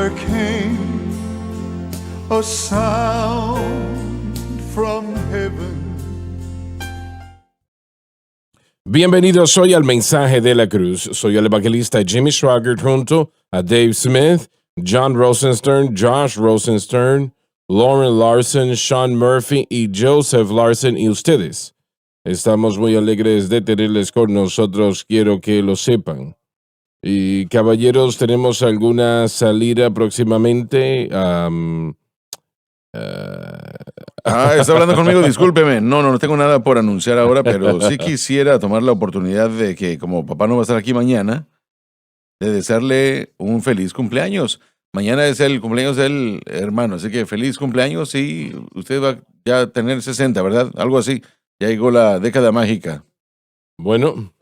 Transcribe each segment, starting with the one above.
there came a sound from heaven. Bienvenidos hoy al Mensaje de la Cruz. Soy el evangelista Jimmy Swaggart junto a Dave Smith, John Rosenstern, Josh Rosenstern, Lauren Larson, Sean Murphy y Joseph Larson y ustedes. Estamos muy alegres de tenerles con nosotros, quiero que lo sepan. Y caballeros, tenemos alguna salida próximamente. Está hablando conmigo, discúlpeme. No tengo nada por anunciar ahora, pero sí quisiera tomar la oportunidad de que, como papá no va a estar aquí mañana, de desearle un feliz cumpleaños. Mañana es el cumpleaños del hermano, así que feliz cumpleaños y usted va ya a tener 60, ¿verdad? Algo así. Ya llegó la década mágica. Bueno,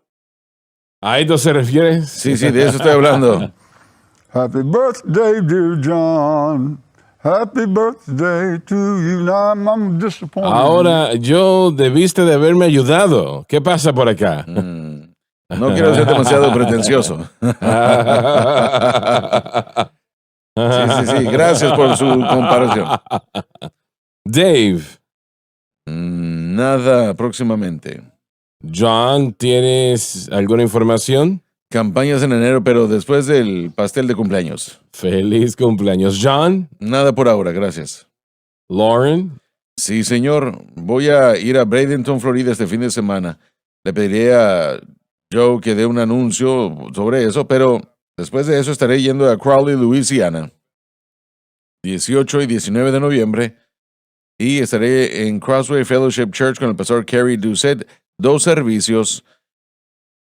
¿a esto se refiere? Sí, de eso estoy hablando. Happy birthday, dear John. Happy birthday to you. Now I'm disappointed. Ahora, yo debiste de haberme ayudado. ¿Qué pasa por acá? No quiero ser demasiado pretencioso. Sí. Gracias por su comparación. Dave. Nada próximamente. John, ¿tienes alguna información? Campañas en enero, pero después del pastel de cumpleaños. Feliz cumpleaños. John. Nada por ahora, gracias. Lauren. Sí, señor. Voy a ir a Bradenton, Florida este fin de semana. Le pediré a Joe que dé un anuncio sobre eso, pero después de eso estaré yendo a Crowley, Louisiana. 18 y 19 de noviembre. Y estaré en Crossway Fellowship Church con el pastor Kerry Doucette. 2 servicios.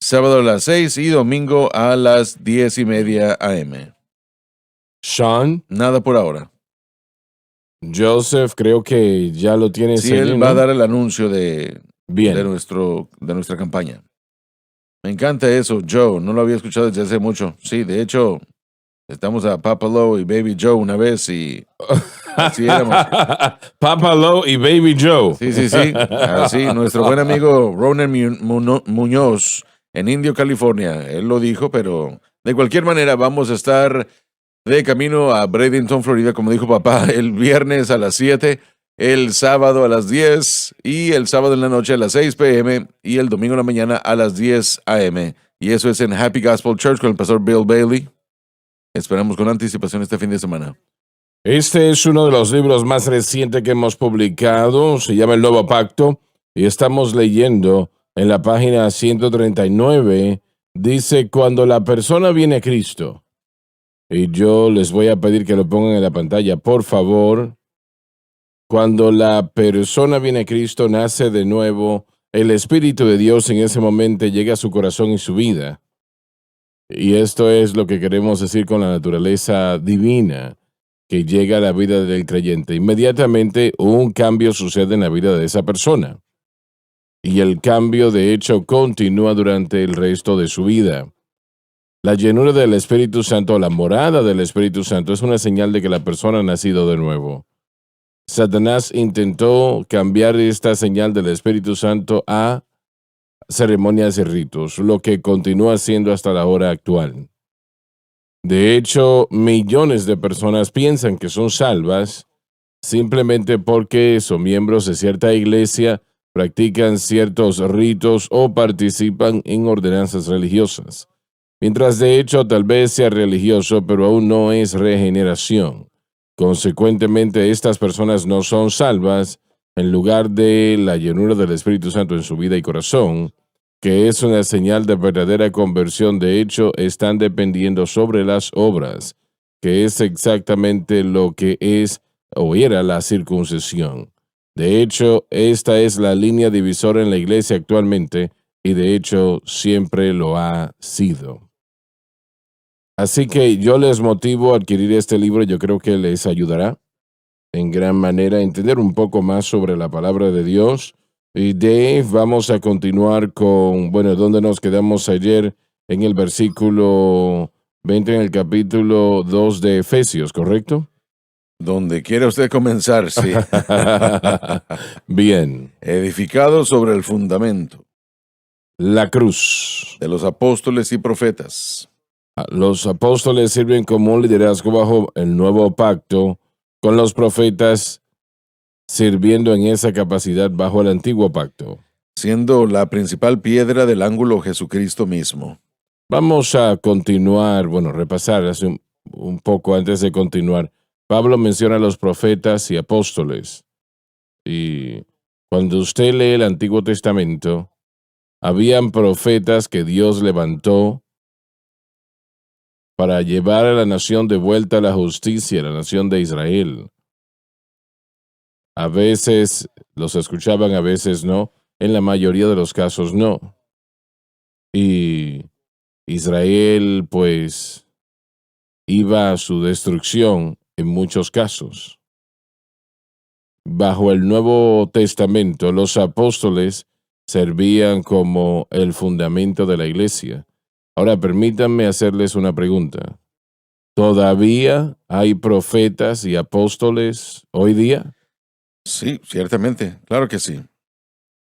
Sábado a las 6 y domingo a las 10:30 a.m. Sean. Nada por ahora. Joseph, creo que ya lo tienes. Sí, él va a dar el anuncio de Bien. de nuestra campaña. Me encanta eso, Joe. No lo había escuchado desde hace mucho. Sí, de hecho, estamos a Papa Lowe y Baby Joe una vez y así éramos. Papa Lowe y Baby Joe. Sí. Así, nuestro buen amigo Ronan Muñoz en Indio, California. Él lo dijo, pero de cualquier manera vamos a estar de camino a Bradenton, Florida, como dijo papá, el viernes a las 7, el sábado a las 10 y el sábado en la noche a las 6 p.m. y el domingo en la mañana a las 10 a.m. Y eso es en Happy Gospel Church con el pastor Bill Bailey. Esperamos con anticipación este fin de semana. Este es uno de los libros más recientes que hemos publicado. Se llama El Nuevo Pacto y estamos leyendo en la página 139. Dice, cuando la persona viene a Cristo. Y yo les voy a pedir que lo pongan en la pantalla, por favor. Cuando la persona viene a Cristo, nace de nuevo, el Espíritu de Dios en ese momento llega a su corazón y su vida. Y esto es lo que queremos decir con la naturaleza divina que llega a la vida del creyente. Inmediatamente un cambio sucede en la vida de esa persona. Y el cambio, de hecho, continúa durante el resto de su vida. La llenura del Espíritu Santo, la morada del Espíritu Santo, es una señal de que la persona ha nacido de nuevo. Satanás intentó cambiar esta señal del Espíritu Santo a ceremonias y ritos, lo que continúa siendo hasta la hora actual. De hecho, millones de personas piensan que son salvas simplemente porque son miembros de cierta iglesia, practican ciertos ritos o participan en ordenanzas religiosas. Mientras de hecho tal vez sea religioso, pero aún no es regeneración. Consecuentemente, estas personas no son salvas en lugar de la llenura del Espíritu Santo en su vida y corazón, que es una señal de verdadera conversión. De hecho, están dependiendo sobre las obras, que es exactamente lo que es o era la circuncisión. De hecho, esta es la línea divisora en la iglesia actualmente y de hecho siempre lo ha sido. Así que yo les motivo a adquirir este libro. Yo creo que les ayudará en gran manera a entender un poco más sobre la palabra de Dios. Y Dave, vamos a continuar con, ¿dónde nos quedamos ayer? En el versículo 20, en el capítulo 2 de Efesios, ¿correcto? Donde quiera usted comenzar, sí. Bien. Edificado sobre el fundamento. La cruz. De los apóstoles y profetas. Los apóstoles sirven como un liderazgo bajo el nuevo pacto, con los profetas sirviendo en esa capacidad bajo el antiguo pacto. siendo la principal piedra del ángulo Jesucristo mismo. Vamos a continuar, repasar hace un poco antes de continuar. Pablo menciona a los profetas y apóstoles. Y cuando usted lee el Antiguo Testamento, habían profetas que Dios levantó para llevar a la nación de vuelta a la justicia, la nación de Israel. A veces los escuchaban, a veces no. En la mayoría de los casos no. Y Israel, pues, iba a su destrucción en muchos casos. Bajo el Nuevo Testamento, los apóstoles servían como el fundamento de la iglesia. Ahora, permítanme hacerles una pregunta. ¿Todavía hay profetas y apóstoles hoy día? Sí, ciertamente, claro que sí.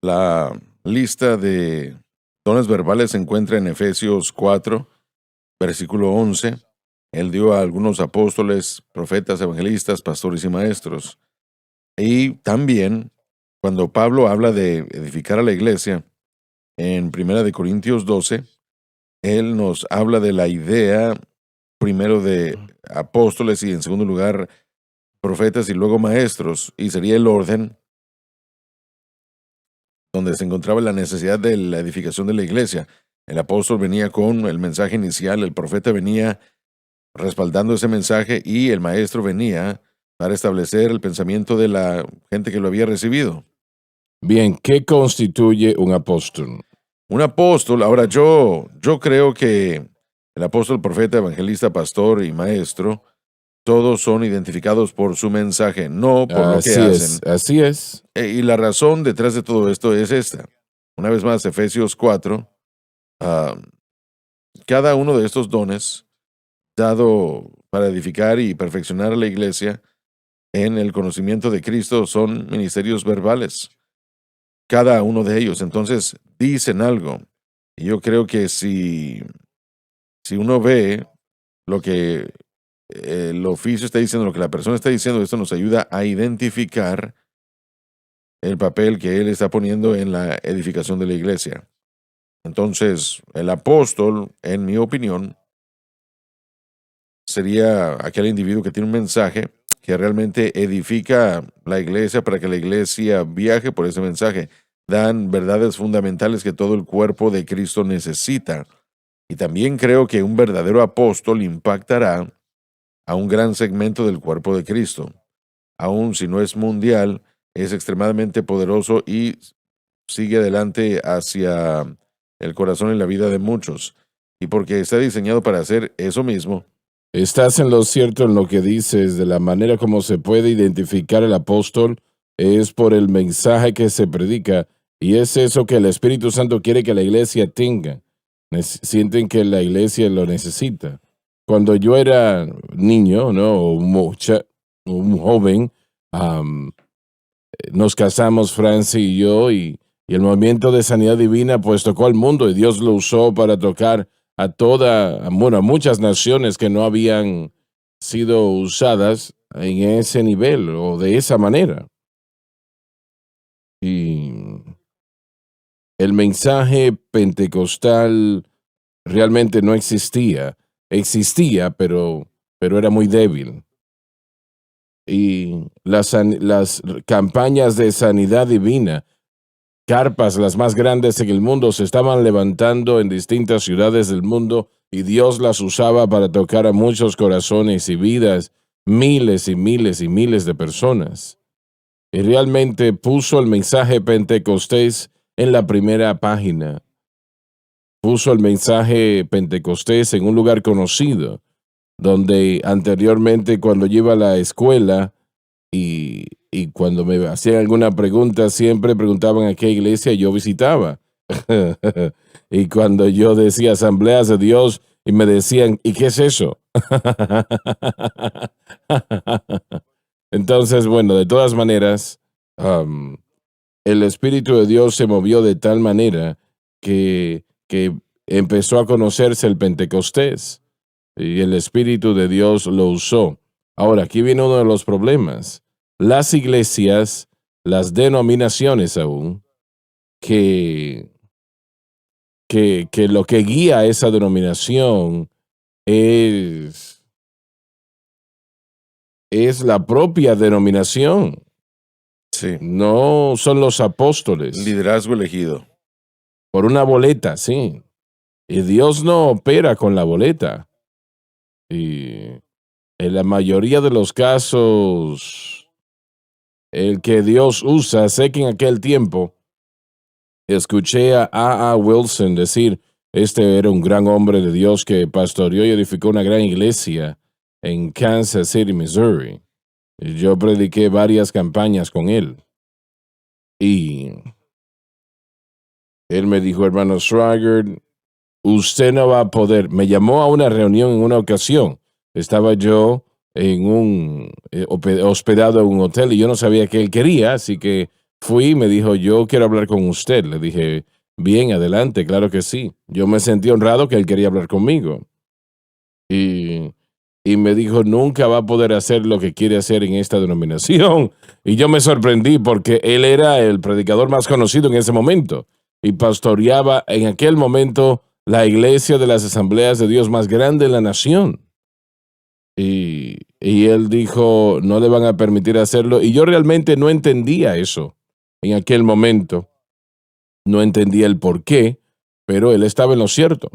La lista de dones verbales se encuentra en Efesios 4, versículo 11. Él dio a algunos apóstoles, profetas, evangelistas, pastores y maestros. Y también, cuando Pablo habla de edificar a la iglesia, en 1 Corintios 12, él nos habla de la idea, primero de apóstoles y en segundo lugar profetas y luego maestros, y sería el orden donde se encontraba la necesidad de la edificación de la iglesia. El apóstol venía con el mensaje inicial, el profeta venía respaldando ese mensaje y el maestro venía para establecer el pensamiento de la gente que lo había recibido. Bien, ¿qué constituye un apóstol? Un apóstol, ahora yo creo que el apóstol, profeta, evangelista, pastor y maestro, todos son identificados por su mensaje, no por lo que hacen. Así es. Y la razón detrás de todo esto es esta. Una vez más, Efesios 4, cada uno de estos dones dado para edificar y perfeccionar a la iglesia en el conocimiento de Cristo son ministerios verbales. Cada uno de ellos. Entonces, dicen algo. Y yo creo que si uno ve lo que el oficio está diciendo, lo que la persona está diciendo, esto nos ayuda a identificar el papel que él está poniendo en la edificación de la iglesia. Entonces, el apóstol, en mi opinión, sería aquel individuo que tiene un mensaje que realmente edifica la iglesia para que la iglesia viaje por ese mensaje. Dan verdades fundamentales que todo el cuerpo de Cristo necesita. Y también creo que un verdadero apóstol impactará a un gran segmento del cuerpo de Cristo. Aun si no es mundial, es extremadamente poderoso y sigue adelante hacia el corazón y la vida de muchos. Y porque está diseñado para hacer eso mismo. Estás en lo cierto en lo que dices. De la manera como se puede identificar el apóstol es por el mensaje que se predica, y es eso que el Espíritu Santo quiere que la iglesia tenga. Sienten que la iglesia lo necesita. Cuando yo era niño, ¿no? O un joven, nos casamos Francia y yo, y el movimiento de sanidad divina pues tocó al mundo, y Dios lo usó para tocar a muchas naciones que no habían sido usadas en ese nivel o de esa manera. Y el mensaje pentecostal realmente no existía. Existía, pero era muy débil. Y las campañas de sanidad divina, carpas las más grandes en el mundo, se estaban levantando en distintas ciudades del mundo, y Dios las usaba para tocar a muchos corazones y vidas, miles y miles y miles de personas. Y realmente puso el mensaje pentecostés en la primera página. Puso el mensaje pentecostés en un lugar conocido, donde anteriormente, cuando yo iba a la escuela y cuando me hacían alguna pregunta, siempre preguntaban a qué iglesia yo visitaba. Y cuando yo decía Asambleas de Dios, y me decían, ¿y qué es eso? Entonces, bueno, de todas maneras, el Espíritu de Dios se movió de tal manera que empezó a conocerse el Pentecostés. y el Espíritu de Dios lo usó. Ahora, aquí viene uno de los problemas. Las iglesias, las denominaciones aún, que lo que guía a esa denominación es la propia denominación. Sí. No son los apóstoles. Liderazgo elegido. Por una boleta, sí. Y Dios no opera con la boleta. Y en la mayoría de los casos, el que Dios usa, sé que en aquel tiempo escuché a A. Wilson decir, este era un gran hombre de Dios que pastoreó y edificó una gran iglesia en Kansas City, Missouri. Y yo prediqué varias campañas con él. Y él me dijo, hermano Swigert, usted no va a poder. Me llamó a una reunión en una ocasión. Estaba yo en hospedado en un hotel y yo no sabía qué él quería, así que fui y me dijo, yo quiero hablar con usted. Le dije, bien, adelante, claro que sí. Yo me sentí honrado que él quería hablar conmigo. Y me dijo, nunca va a poder hacer lo que quiere hacer en esta denominación. Y yo me sorprendí porque él era el predicador más conocido en ese momento y pastoreaba en aquel momento la iglesia de las asambleas de Dios más grande en la nación. Y él dijo, no le van a permitir hacerlo. Y yo realmente no entendía eso en aquel momento. No entendía el por qué, pero él estaba en lo cierto.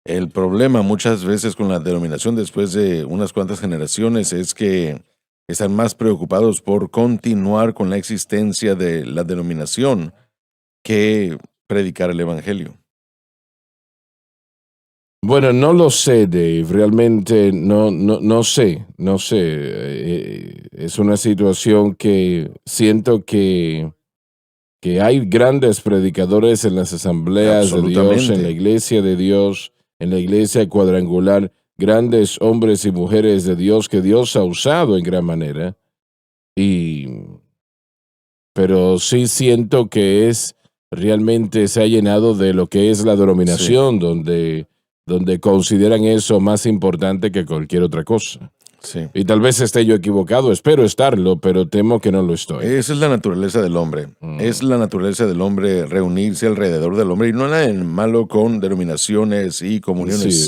El problema muchas veces con la denominación después de unas cuantas generaciones es que están más preocupados por continuar con la existencia de la denominación que predicar el evangelio. Bueno, no lo sé, Dave. Realmente no sé. Es una situación que siento que hay grandes predicadores en las asambleas de Dios, Absolutamente. en la iglesia de Dios, en la iglesia cuadrangular, grandes hombres y mujeres de Dios que Dios ha usado en gran manera. Pero sí siento que realmente se ha llenado de lo que es la denominación, donde consideran eso más importante que cualquier otra cosa. Sí. Y tal vez esté yo equivocado, espero estarlo, pero temo que no lo estoy. Esa es la naturaleza del hombre. Es la naturaleza del hombre reunirse alrededor del hombre. Y no hay nada de malo con denominaciones y comuniones.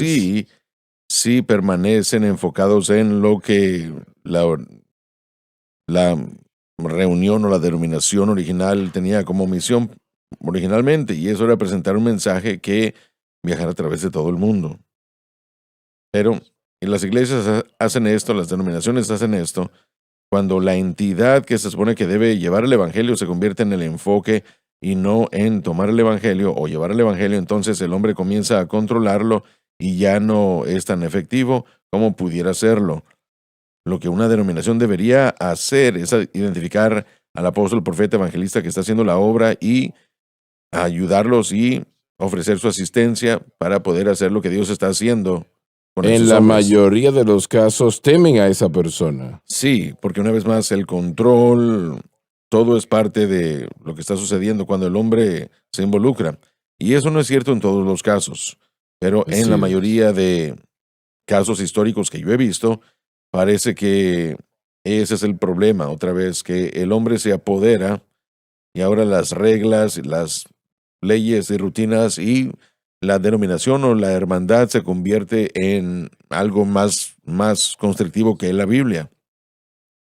Sí permanecen enfocados en lo que la reunión o la denominación original tenía como misión originalmente. Y eso era presentar un mensaje que viajara a través de todo el mundo. Pero y las iglesias hacen esto, las denominaciones hacen esto, cuando la entidad que se supone que debe llevar el evangelio se convierte en el enfoque y no en tomar el evangelio o llevar el evangelio, entonces el hombre comienza a controlarlo y ya no es tan efectivo como pudiera serlo. Lo que una denominación debería hacer es identificar al apóstol, profeta, evangelista que está haciendo la obra y ayudarlos y ofrecer su asistencia para poder hacer lo que Dios está haciendo. En la mayoría de los casos temen a esa persona. Sí, porque una vez más el control, todo es parte de lo que está sucediendo cuando el hombre se involucra. Y eso no es cierto en todos los casos, pero en la mayoría de casos históricos que yo he visto, parece que ese es el problema, otra vez, que el hombre se apodera y ahora las reglas, las leyes y rutinas y la denominación o la hermandad se convierte en algo más constrictivo que la Biblia.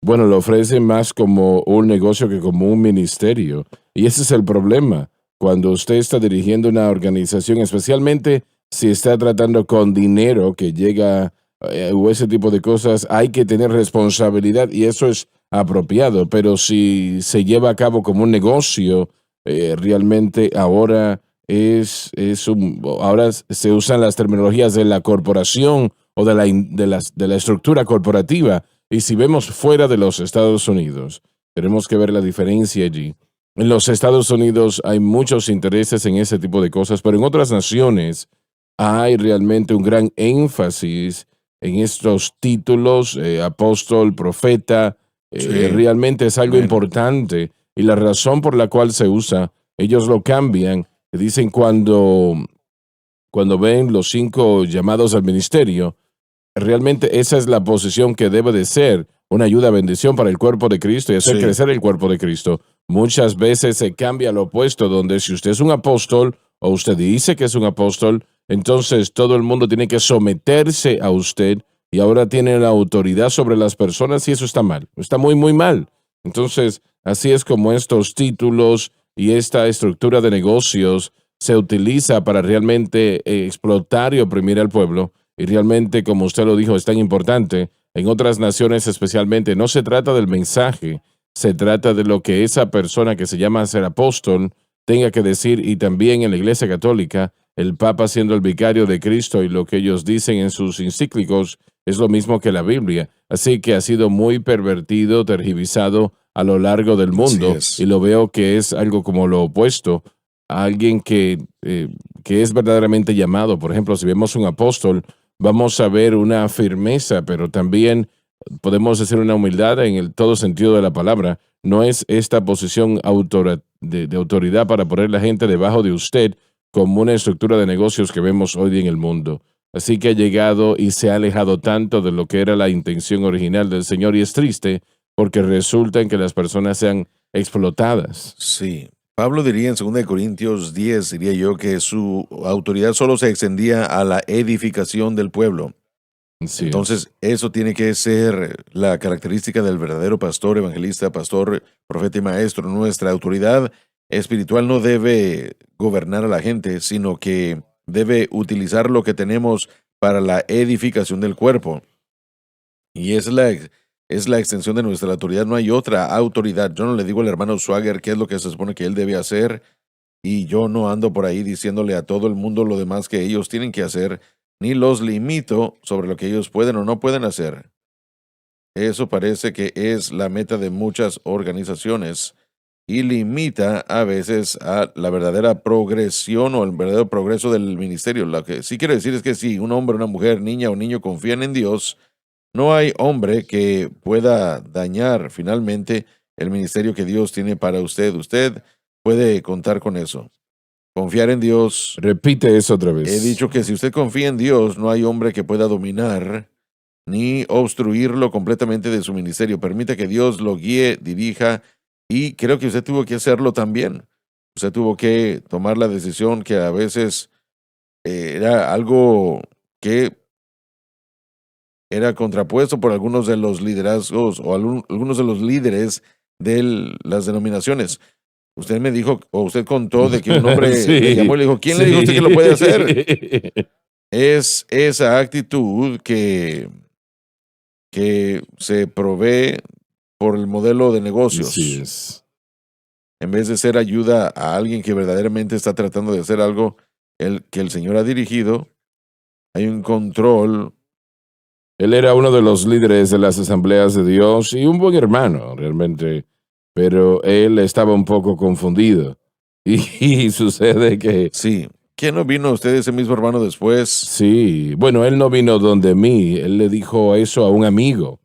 Bueno, lo ofrecen más como un negocio que como un ministerio. Y ese es el problema. Cuando usted está dirigiendo una organización, especialmente si está tratando con dinero que llega o ese tipo de cosas, hay que tener responsabilidad y eso es apropiado. Pero si se lleva a cabo como un negocio, realmente ahora ahora se usan las terminologías de la corporación o de la estructura corporativa. Y si vemos fuera de los Estados Unidos, tenemos que ver la diferencia allí. En los Estados Unidos hay muchos intereses en ese tipo de cosas, pero en otras naciones hay realmente un gran énfasis en estos títulos, apóstol, profeta. Sí. Realmente es algo importante y la razón por la cual se usa, ellos lo cambian. Dicen cuando cuando ven los 5 llamados al ministerio, realmente esa es la posición que debe de ser una ayuda, bendición para el cuerpo de Cristo y hacer Sí. crecer el cuerpo de Cristo. Muchas veces se cambia lo opuesto, donde si usted es un apóstol o usted dice que es un apóstol, entonces todo el mundo tiene que someterse a usted y ahora tiene la autoridad sobre las personas y eso está mal, está muy, muy mal. Entonces, así es como estos títulos y esta estructura de negocios se utiliza para realmente explotar y oprimir al pueblo. Y realmente, como usted lo dijo, es tan importante. En otras naciones especialmente, no se trata del mensaje, se trata de lo que esa persona que se llama ser apóstol tenga que decir, y también en la Iglesia Católica, el Papa siendo el vicario de Cristo y lo que ellos dicen en sus encíclicos es lo mismo que la Biblia. Así que ha sido muy pervertido, tergiversado a lo largo del mundo, es. y lo veo que es algo como lo opuesto a alguien que es verdaderamente llamado. Por ejemplo, si vemos un apóstol, vamos a ver una firmeza, pero también podemos decir una humildad en el todo sentido de la palabra. No es esta posición de autoridad para poner la gente debajo de usted como una estructura de negocios que vemos hoy en el mundo. Así que ha llegado y se ha alejado tanto de lo que era la intención original del Señor, y es triste porque resulta en que las personas sean explotadas. Sí. Pablo diría en 2 Corintios 10, diría yo, que su autoridad solo se extendía a la edificación del pueblo. Así Entonces, eso tiene que ser la característica del verdadero pastor, evangelista, pastor, profeta y maestro. Nuestra autoridad espiritual no debe gobernar a la gente, sino que debe utilizar lo que tenemos para la edificación del cuerpo. Y es la extensión de nuestra autoridad. No hay otra autoridad. Yo no le digo al hermano Swagger qué es lo que se supone que él debe hacer, y yo no ando por ahí diciéndole a todo el mundo lo demás que ellos tienen que hacer, ni los limito sobre lo que ellos pueden o no pueden hacer. Eso parece que es la meta de muchas organizaciones y limita a veces a la verdadera progresión o el verdadero progreso del ministerio. Lo que sí quiero decir es que si un hombre, una mujer, niña o niño confían en Dios, no hay hombre que pueda dañar finalmente el ministerio que Dios tiene para usted. Usted puede contar con eso. Confiar en Dios. Repite eso otra vez. He dicho que si usted confía en Dios, no hay hombre que pueda dominar ni obstruirlo completamente de su ministerio. Permita que Dios lo guíe, dirija, y creo que usted tuvo que hacerlo también. Usted tuvo que tomar la decisión que a veces era algo que era contrapuesto por algunos de los liderazgos o algunos de los líderes de las denominaciones. Usted me dijo, o usted contó de que un hombre Sí, le llamó y le dijo, ¿quién le dijo a usted que lo puede hacer? Es esa actitud que se provee por el modelo de negocios. Así es. En vez de ser ayuda a alguien que verdaderamente está tratando de hacer algo que el Señor ha dirigido, hay un control. Él era uno de los líderes de las asambleas de Dios y un buen hermano, realmente, pero él estaba un poco confundido. Y sucede que, Sí. ¿Quién no vino a usted ese mismo hermano después? sí, bueno, él no vino donde mí, él le dijo eso a un amigo.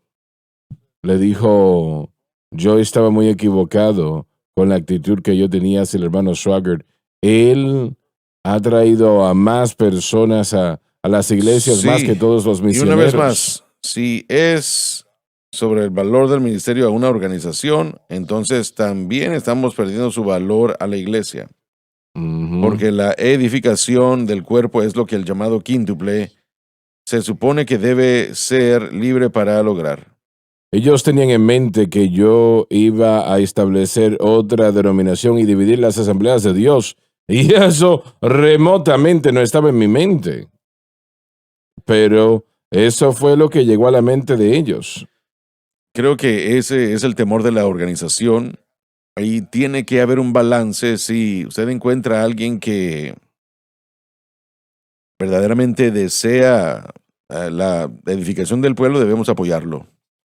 Le dijo, yo estaba muy equivocado con la actitud que yo tenía hacia el hermano Swagger. Él ha traído a más personas a las iglesias, Sí. más que todos los Y misioneros. una vez más, si es sobre el valor del ministerio a una organización, entonces también estamos perdiendo su valor a la iglesia. Ujú. Porque la edificación del cuerpo es lo que el llamado quíntuple se supone que debe ser libre para lograr. Ellos tenían en mente que yo iba a establecer otra denominación y dividir las asambleas de Dios. Y eso remotamente no estaba en mi mente. Pero eso fue lo que llegó a la mente de ellos. Creo que ese es el temor de la organización. Ahí tiene que haber un balance. Si usted encuentra a alguien que verdaderamente desea la edificación del pueblo, debemos apoyarlo.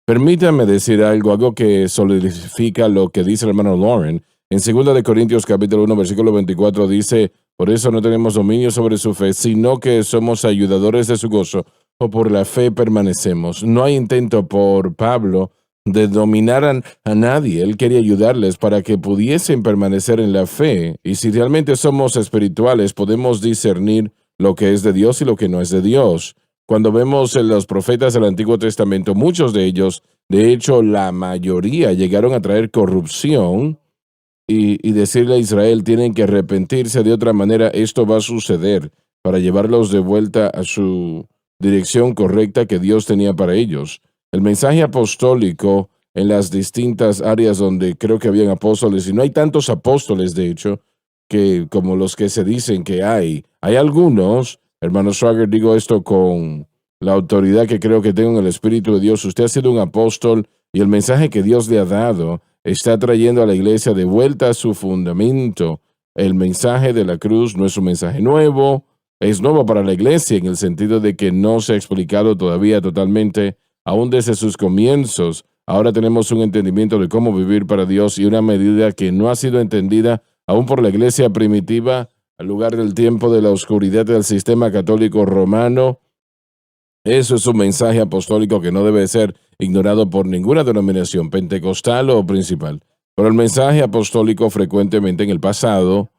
Permítame decir algo que solidifica lo que dice el hermano Lauren. En 2 Corintios capítulo 1, versículo 24 dice, por eso no tenemos dominio sobre su fe, sino que somos ayudadores de su gozo, o por la fe permanecemos. No hay intento por Pablo de dominar a nadie. Él quería ayudarles para que pudiesen permanecer en la fe. Y si realmente somos espirituales, podemos discernir lo que es de Dios y lo que no es de Dios. Cuando vemos en los profetas del Antiguo Testamento, muchos de ellos, de hecho la mayoría, llegaron a traer corrupción y decirle a Israel, tienen que arrepentirse, de otra manera esto va a suceder, para llevarlos de vuelta a su dirección correcta que Dios tenía para ellos. El mensaje apostólico en las distintas áreas donde creo que habían apóstoles, y no hay tantos apóstoles, de hecho, que como los que se dicen que hay. Hay algunos, hermano Swagger, digo esto con la autoridad que creo que tengo en el Espíritu de Dios. Usted ha sido un apóstol y el mensaje que Dios le ha dado está trayendo a la iglesia de vuelta a su fundamento. El mensaje de la cruz no es un mensaje nuevo, es nuevo para la iglesia en el sentido de que no se ha explicado todavía totalmente, aún desde sus comienzos. Ahora tenemos un entendimiento de cómo vivir para Dios y una medida que no ha sido entendida aún por la iglesia primitiva, al lugar del tiempo de la oscuridad del sistema católico romano. Eso es un mensaje apostólico que no debe ser ignorado por ninguna denominación, pentecostal o principal. Pero el mensaje apostólico frecuentemente en el pasado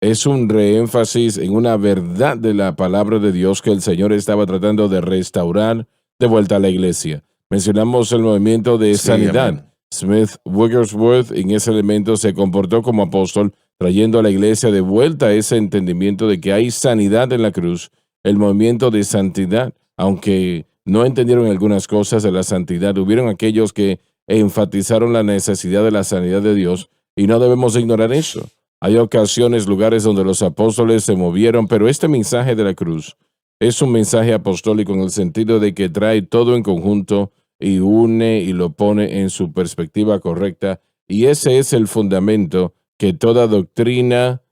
es un reénfasis en una verdad de la palabra de Dios que el Señor estaba tratando de restaurar de vuelta a la iglesia. Mencionamos el movimiento de sanidad. Amén. Smith Wigglesworth en ese elemento se comportó como apóstol, trayendo a la iglesia de vuelta a ese entendimiento de que hay sanidad en la cruz, el movimiento de santidad, aunque no entendieron algunas cosas de la santidad, hubieron aquellos que enfatizaron la necesidad de la sanidad de Dios y no debemos ignorar eso. Hay ocasiones, lugares donde los apóstoles se movieron, pero este mensaje de la cruz es un mensaje apostólico en el sentido de que trae todo en conjunto y une y lo pone en su perspectiva correcta. Y ese es el fundamento que toda doctrina,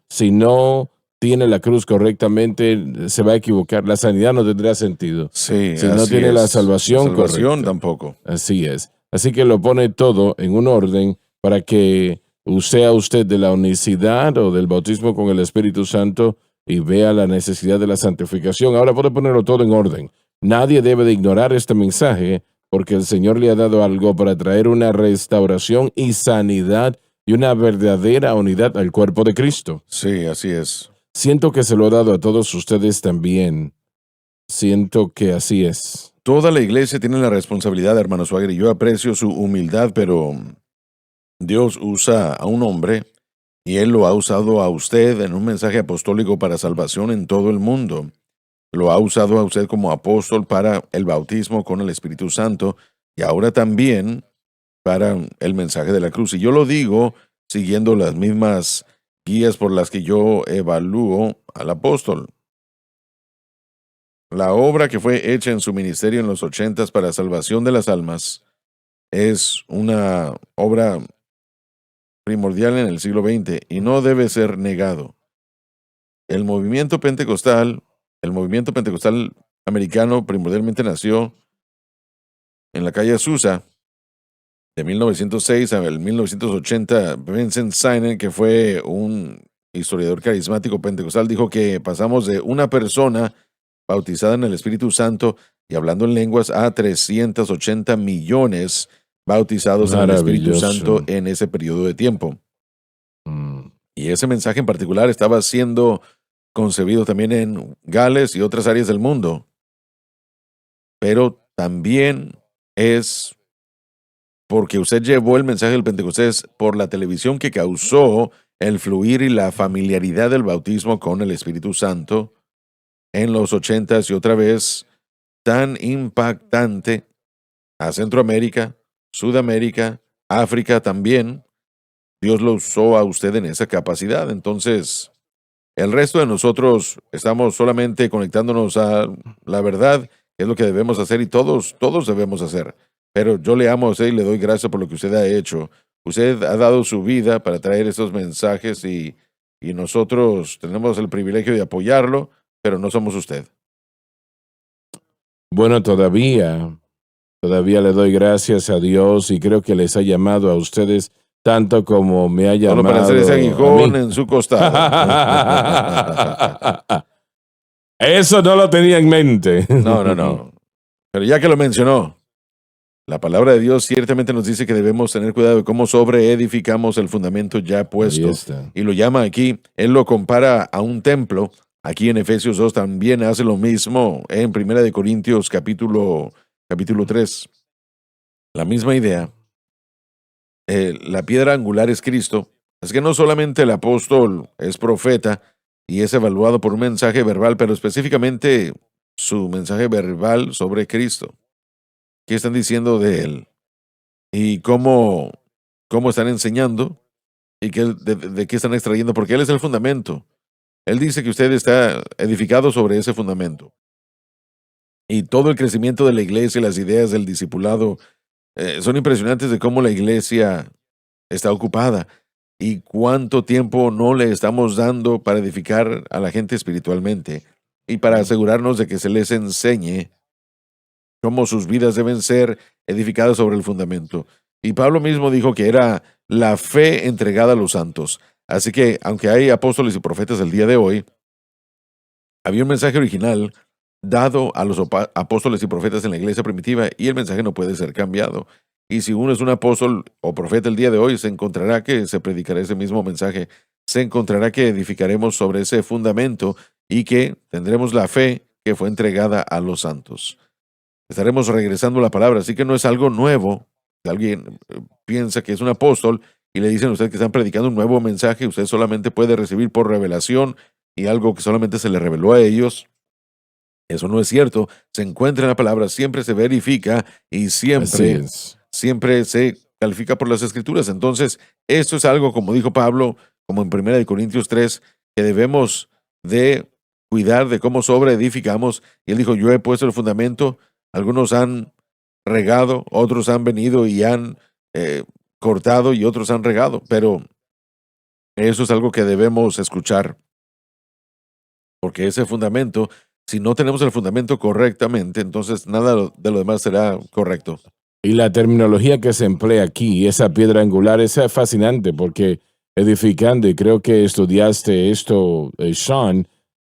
si no tiene la cruz correctamente, se va a equivocar. La sanidad no tendrá sentido. Sí, Si no así tiene es. la salvación correcta. Tampoco. Así es. Así que lo pone todo en un orden para que sea usted de la unicidad o del bautismo con el Espíritu Santo y vea la necesidad de la santificación. Ahora puede ponerlo todo en orden. Nadie debe de ignorar este mensaje porque el Señor le ha dado algo para traer una restauración y sanidad y una verdadera unidad al cuerpo de Cristo. Sí, así es. Siento que se lo ha dado a todos ustedes también. Siento que así es. Toda la iglesia tiene la responsabilidad, hermano Swagger, y yo aprecio su humildad, pero Dios usa a un hombre y Él lo ha usado a usted en un mensaje apostólico para salvación en todo el mundo. Lo ha usado a usted como apóstol para el bautismo con el Espíritu Santo y ahora también para el mensaje de la cruz. Y yo lo digo siguiendo las mismas guías por las que yo evalúo al apóstol. La obra que fue hecha en su ministerio en los 80s para salvación de las almas es una obra primordial en el siglo XX y no debe ser negado. El movimiento pentecostal americano primordialmente nació en la calle Azusa de 1906 a 1980. Vincent Simon, que fue un historiador carismático pentecostal, dijo que pasamos de una persona bautizada en el Espíritu Santo y hablando en lenguas a 380 millones bautizados en el Espíritu Maravilloso. Santo en ese periodo de tiempo. Y ese mensaje en particular estaba siendo concebido también en Gales y otras áreas del mundo. Pero también es porque usted llevó el mensaje del Pentecostés por la televisión que causó el fluir y la familiaridad del bautismo con el Espíritu Santo en los 80s y otra vez tan impactante a Centroamérica, Sudamérica, África también. Dios lo usó a usted en esa capacidad. Entonces, el resto de nosotros estamos solamente conectándonos a la verdad, que es lo que debemos hacer y todos debemos hacer. Pero yo le amo a usted y le doy gracias por lo que usted ha hecho. Usted ha dado su vida para traer estos mensajes y nosotros tenemos el privilegio de apoyarlo, pero no somos usted. Bueno, todavía le doy gracias a Dios y creo que les ha llamado a ustedes tanto como me ha llamado Solo para hacer ese a aguijón mí. en su costado. Eso no lo tenía en mente. No. Pero ya que lo mencionó, la palabra de Dios ciertamente nos dice que debemos tener cuidado de cómo sobreedificamos el fundamento ya Ahí puesto. está. Y lo llama aquí, él lo compara a un templo Aquí en Efesios 2 también hace lo mismo en Primera de Corintios capítulo 3. La misma idea. La piedra angular es Cristo. Es que no solamente el apóstol es profeta y es evaluado por un mensaje verbal, pero específicamente su mensaje verbal sobre Cristo. ¿Qué están diciendo de él? ¿Y cómo están enseñando? ¿Y de qué están extrayendo? Porque él es el fundamento. Él dice que usted está edificado sobre ese fundamento. Y todo el crecimiento de la iglesia y las ideas del discipulado son impresionantes de cómo la iglesia está ocupada y cuánto tiempo no le estamos dando para edificar a la gente espiritualmente y para asegurarnos de que se les enseñe cómo sus vidas deben ser edificadas sobre el fundamento. Y Pablo mismo dijo que era la fe entregada a los santos. Así que, aunque hay apóstoles y profetas el día de hoy, había un mensaje original dado a los apóstoles y profetas en la iglesia primitiva y el mensaje no puede ser cambiado. Y si uno es un apóstol o profeta el día de hoy, se encontrará que se predicará ese mismo mensaje, se encontrará que edificaremos sobre ese fundamento y que tendremos la fe que fue entregada a los santos. Estaremos regresando a la palabra, así que no es algo nuevo. Si alguien piensa que es un apóstol y le dicen a usted que están predicando un nuevo mensaje, usted solamente puede recibir por revelación y algo que solamente se le reveló a ellos. Eso no es cierto. Se encuentra en la palabra, siempre se verifica y Así es. siempre se califica por las escrituras. Entonces, esto es algo, como dijo Pablo, como en 1 Corintios 3, que debemos de cuidar de cómo sobreedificamos. Y él dijo, yo he puesto el fundamento, algunos han regado, otros han venido y han cortado y otros han regado, pero eso es algo que debemos escuchar, porque ese fundamento, si no tenemos el fundamento correctamente, entonces nada de lo demás será correcto. Y la terminología que se emplea aquí, esa piedra angular, es fascinante porque edificando, y creo que estudiaste esto, Sean,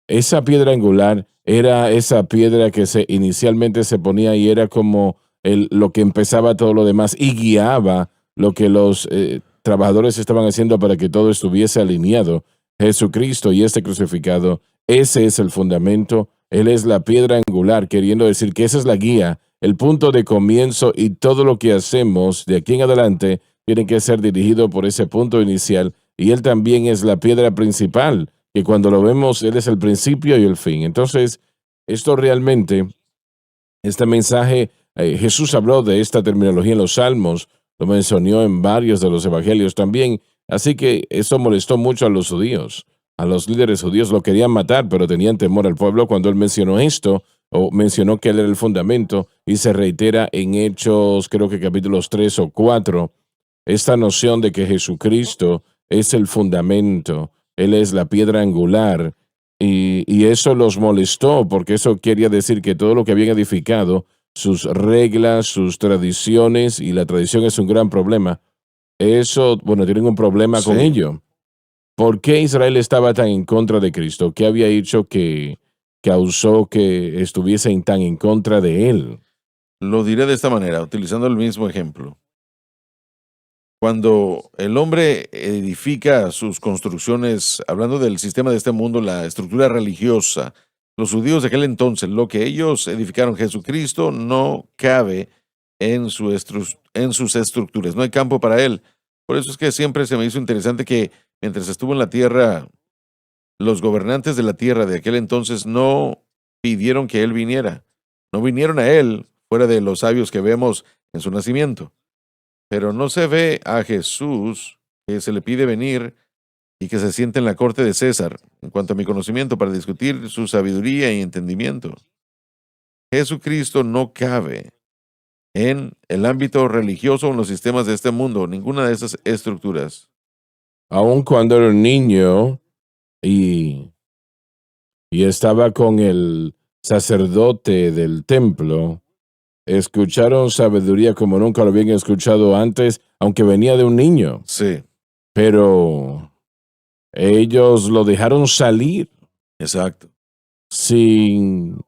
esa piedra angular era esa piedra que inicialmente se ponía y era como lo que empezaba todo lo demás y guiaba lo que los trabajadores estaban haciendo para que todo estuviese alineado. Jesucristo y este crucificado, ese es el fundamento, Él es la piedra angular, queriendo decir que esa es la guía, el punto de comienzo y todo lo que hacemos de aquí en adelante tiene que ser dirigido por ese punto inicial y Él también es la piedra principal, que cuando lo vemos, Él es el principio y el fin. Entonces, esto realmente, este mensaje, Jesús habló de esta terminología en los Salmos, lo mencionó en varios de los evangelios también, así que eso molestó mucho a los judíos, a los líderes judíos lo querían matar, pero tenían temor al pueblo cuando él mencionó esto, o mencionó que él era el fundamento, y se reitera en Hechos, creo que capítulos 3 o 4, esta noción de que Jesucristo es el fundamento, Él es la piedra angular, y eso los molestó, porque eso quería decir que todo lo que habían edificado, sus reglas, sus tradiciones, y la tradición es un gran problema, eso, bueno, tienen un problema con Sí. ello. ¿Por qué Israel estaba tan en contra de Cristo? ¿Qué había hecho que causó que estuviesen tan en contra de Él? Lo diré de esta manera, utilizando el mismo ejemplo. Cuando el hombre edifica sus construcciones, hablando del sistema de este mundo, la estructura religiosa, los judíos de aquel entonces, lo que ellos edificaron, Jesucristo no cabe en sus estructuras, no hay campo para él. Por eso es que siempre se me hizo interesante que mientras estuvo en la tierra, los gobernantes de la tierra de aquel entonces no pidieron que él viniera, no vinieron a él fuera de los sabios que vemos en su nacimiento. Pero no se ve a Jesús que se le pide venir y que se siente en la corte de César, en cuanto a mi conocimiento, para discutir su sabiduría y entendimiento. Jesucristo no cabe en el ámbito religioso o en los sistemas de este mundo, ninguna de esas estructuras. Aun cuando era un niño y, y estaba con el sacerdote del templo, escucharon sabiduría como nunca lo habían escuchado antes, aunque venía de un niño, Sí, pero ellos lo dejaron salir exacto. sin,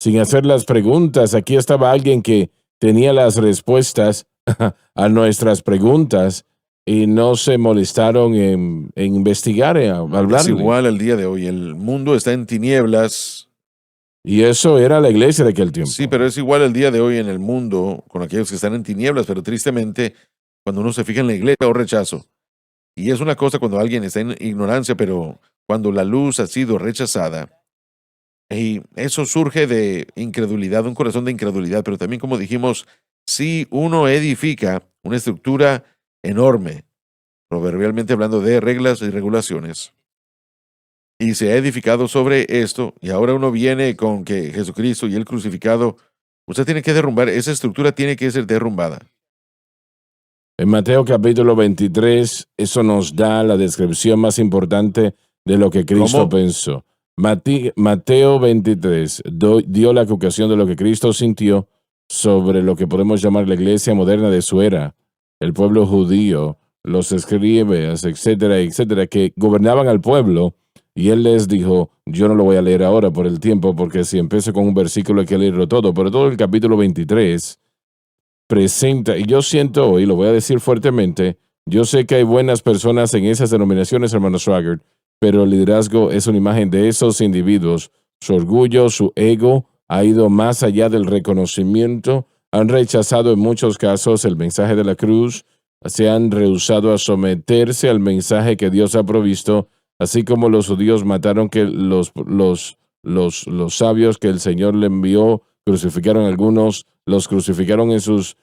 sin hacer las preguntas. Aquí estaba alguien que tenía las respuestas a nuestras preguntas y no se molestaron en investigar, en Es hablarle. igual al día de hoy. El mundo está en tinieblas. Y eso era la iglesia de aquel tiempo. Sí, pero es igual el día de hoy en el mundo con aquellos que están en tinieblas, pero tristemente, cuando uno se fija en la iglesia o rechazo, y es una cosa cuando alguien está en ignorancia, pero cuando la luz ha sido rechazada, y eso surge de incredulidad, un corazón de incredulidad, pero también como dijimos, si uno edifica una estructura enorme, proverbialmente hablando de reglas y regulaciones, y se ha edificado sobre esto, y ahora uno viene con que Jesucristo y el crucificado, usted tiene que derrumbar, esa estructura tiene que ser derrumbada. En Mateo capítulo 23, eso nos da la descripción más importante de lo que Cristo ¿Cómo? pensó. Mateo 23 dio la ocasión de lo que Cristo sintió sobre lo que podemos llamar la iglesia moderna de su era, el pueblo judío, los escribas, etcétera, etcétera, que gobernaban al pueblo. Y él les dijo, yo no lo voy a leer ahora por el tiempo, porque si empiezo con un versículo hay que leerlo todo, pero todo el capítulo 23 presenta, y yo siento hoy, lo voy a decir fuertemente, yo sé que hay buenas personas en esas denominaciones, hermano Swaggart, pero el liderazgo es una imagen de esos individuos. Su orgullo, su ego ha ido más allá del reconocimiento, han rechazado en muchos casos el mensaje de la cruz, se han rehusado a someterse al mensaje que Dios ha provisto, así como los judíos mataron que los sabios que el Señor le envió, crucificaron a algunos, los crucificaron en sus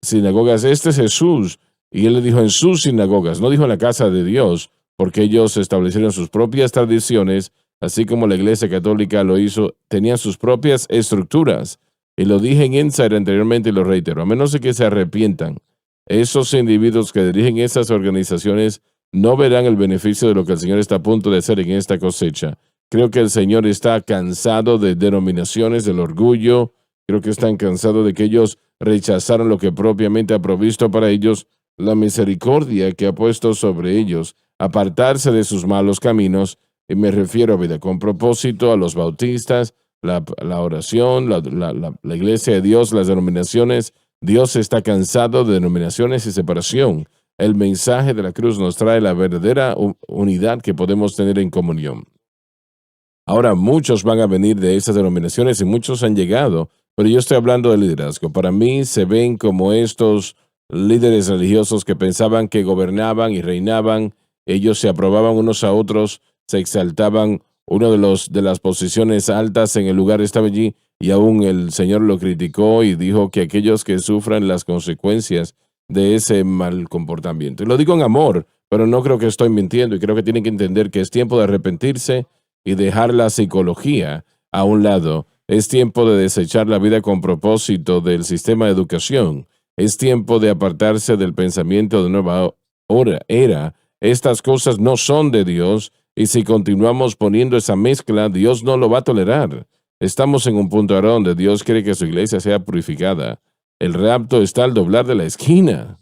sinagogas. Este es Jesús, y él le dijo en sus sinagogas, no dijo en la casa de Dios, porque ellos establecieron sus propias tradiciones, así como la iglesia católica lo hizo, tenían sus propias estructuras. Y lo dije en Insight anteriormente y lo reitero, a menos de que se arrepientan, esos individuos que dirigen esas organizaciones no verán el beneficio de lo que el Señor está a punto de hacer en esta cosecha. Creo que el Señor está cansado de denominaciones, del orgullo. Creo que están cansados de que ellos rechazaron lo que propiamente ha provisto para ellos, la misericordia que ha puesto sobre ellos, apartarse de sus malos caminos, y me refiero a vida con propósito, a los bautistas, la oración, la iglesia de Dios, las denominaciones. Dios está cansado de denominaciones y separación. El mensaje de la cruz nos trae la verdadera unidad que podemos tener en comunión. Ahora, muchos van a venir de esas denominaciones y muchos han llegado, pero yo estoy hablando de liderazgo. Para mí se ven como estos líderes religiosos que pensaban que gobernaban y reinaban, ellos se aprobaban unos a otros, se exaltaban, uno de las posiciones altas en el lugar estaba allí, y aún el Señor lo criticó y dijo que aquellos que sufran las consecuencias de ese mal comportamiento. Y lo digo en amor, pero no creo que estoy mintiendo, y creo que tienen que entender que es tiempo de arrepentirse y dejar la psicología a un lado. Es tiempo de desechar la vida con propósito del sistema de educación. Es tiempo de apartarse del pensamiento de nueva era. Estas cosas no son de Dios, y si continuamos poniendo esa mezcla, Dios no lo va a tolerar. Estamos en un punto ahora donde Dios quiere que su iglesia sea purificada. El rapto está al doblar de la esquina.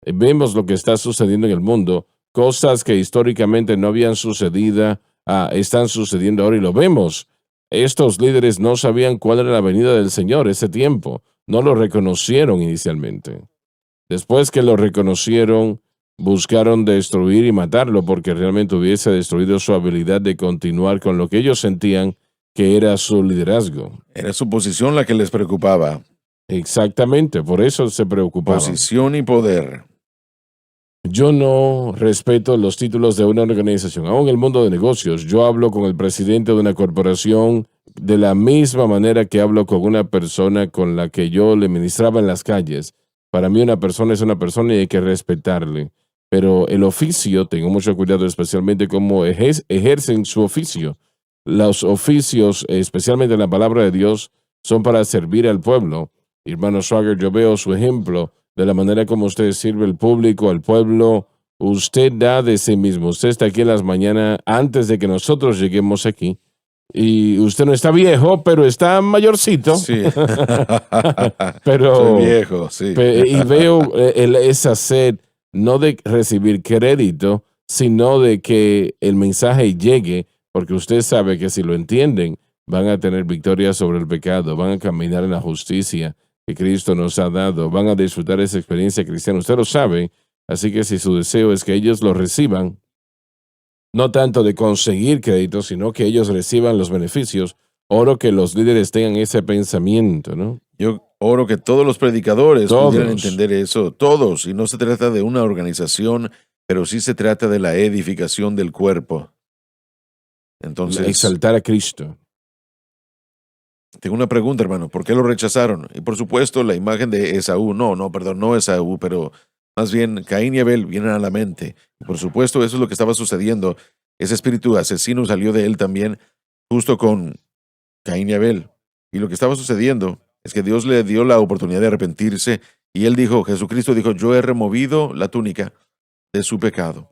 Vemos lo que está sucediendo en el mundo, cosas que históricamente no habían sucedido, están sucediendo ahora y lo vemos. Estos líderes no sabían cuál era la venida del Señor ese tiempo, no lo reconocieron inicialmente. Después que lo reconocieron, buscaron destruir y matarlo porque realmente hubiese destruido su habilidad de continuar con lo que ellos sentían que era su liderazgo. Era su posición la que les preocupaba. Exactamente, por eso se preocupaban. Posición y poder. Yo no respeto los títulos de una organización. Aún en el mundo de negocios, yo hablo con el presidente de una corporación de la misma manera que hablo con una persona con la que yo le ministraba en las calles. Para mí una persona es una persona y hay que respetarle. Pero el oficio, tengo mucho cuidado especialmente cómo ejercen su oficio. Los oficios, especialmente en la palabra de Dios, son para servir al pueblo. Hermano Swaggart, yo veo su ejemplo de la manera como usted sirve al público, al pueblo. Usted da de sí mismo. Usted está aquí en las mañanas antes de que nosotros lleguemos aquí. Y usted no está viejo, pero está mayorcito. Sí. Pero, soy viejo, sí. Y veo esa sed, no de recibir crédito, sino de que el mensaje llegue, porque usted sabe que si lo entienden, van a tener victoria sobre el pecado, van a caminar en la justicia que Cristo nos ha dado, van a disfrutar esa experiencia cristiana. Usted lo sabe, Así que si su deseo es que ellos lo reciban, no tanto de conseguir crédito, sino que ellos reciban los beneficios, oro que los líderes tengan ese pensamiento, ¿no? Yo oro que todos los predicadores pudieran Todos. entender eso, todos, y no se trata de una organización, pero sí se trata de la edificación del cuerpo. Entonces, Exaltar a Cristo. tengo una pregunta, hermano, ¿por qué lo rechazaron? Y por supuesto, la imagen de Esaú, no Esaú, pero más bien Caín y Abel vienen a la mente. Y por supuesto, eso es lo que estaba sucediendo. Ese espíritu asesino salió de él también, justo con Caín y Abel. Y lo que estaba sucediendo es que Dios le dio la oportunidad de arrepentirse y él dijo, Jesucristo dijo, yo he removido la túnica de su pecado.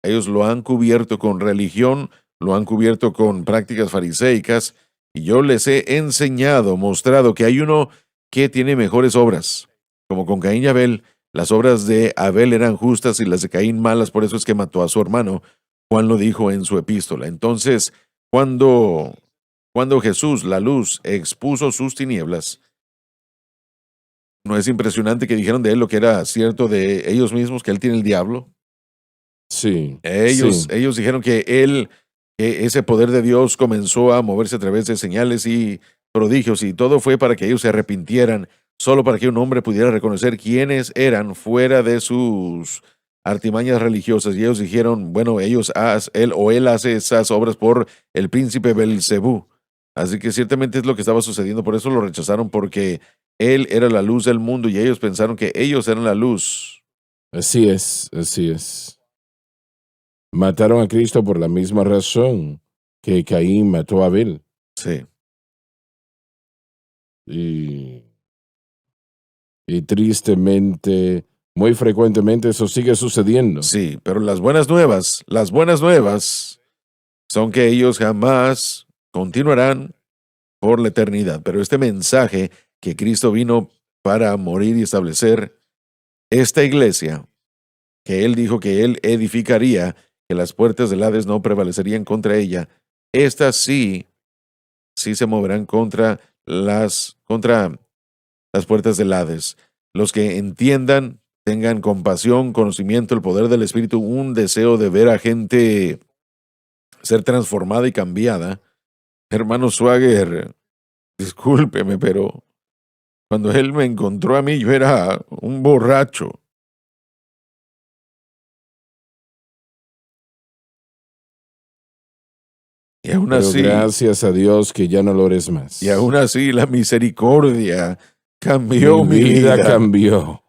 Ellos lo han cubierto con religión, lo han cubierto con prácticas fariseicas y yo les he enseñado, mostrado que hay uno que tiene mejores obras. Como con Caín y Abel, las obras de Abel eran justas y las de Caín malas, por eso es que mató a su hermano. Juan lo dijo en su epístola. Entonces, cuando Jesús, la luz, expuso sus tinieblas, ¿no es impresionante que dijeron de él lo que era cierto de ellos mismos, que él tiene el diablo? Sí. Ellos dijeron que que ese poder de Dios comenzó a moverse a través de señales y prodigios y todo fue para que ellos se arrepintieran, solo para que un hombre pudiera reconocer quiénes eran fuera de sus artimañas religiosas. Y ellos dijeron, bueno, él hace esas obras por el príncipe Belcebú. Así que ciertamente es lo que estaba sucediendo, por eso lo rechazaron, porque él era la luz del mundo y ellos pensaron que ellos eran la luz. Así es, así es. Mataron a Cristo por la misma razón que Caín mató a Abel. Sí. Y tristemente, muy frecuentemente eso sigue sucediendo. Sí, pero las buenas nuevas son que ellos jamás continuarán por la eternidad. Pero este mensaje que Cristo vino para morir y establecer esta iglesia, que Él dijo que Él edificaría, que las puertas del Hades no prevalecerían contra ella, estas sí se moverán contra las puertas del Hades. Los que entiendan, tengan compasión, conocimiento, el poder del Espíritu, un deseo de ver a gente ser transformada y cambiada. Hermano Swagger, discúlpeme, pero cuando él me encontró a mí, yo era un borracho. Y aún Pero así, gracias a Dios que ya no lo eres más. la misericordia cambió mi vida. Cambió.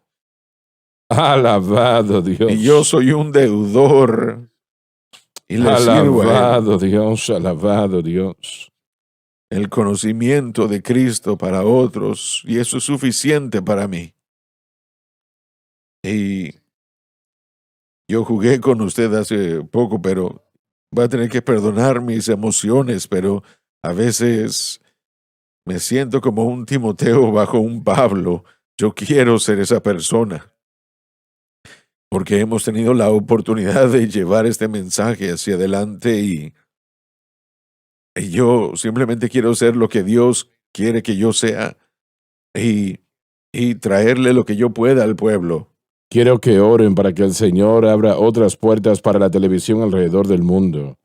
Alabado Dios. Y yo soy un deudor. Y le sirvo a Él. Alabado Dios, alabado Dios. El conocimiento de Cristo para otros, y eso es suficiente para mí. Y yo jugué con usted hace poco, pero va a tener que perdonar mis emociones, pero a veces me siento como un Timoteo bajo un Pablo. Yo quiero ser esa persona, porque hemos tenido la oportunidad de llevar este mensaje hacia adelante y yo simplemente quiero ser lo que Dios quiere que yo sea y traerle lo que yo pueda al pueblo. Quiero que oren para que el Señor abra otras puertas para la televisión alrededor del mundo.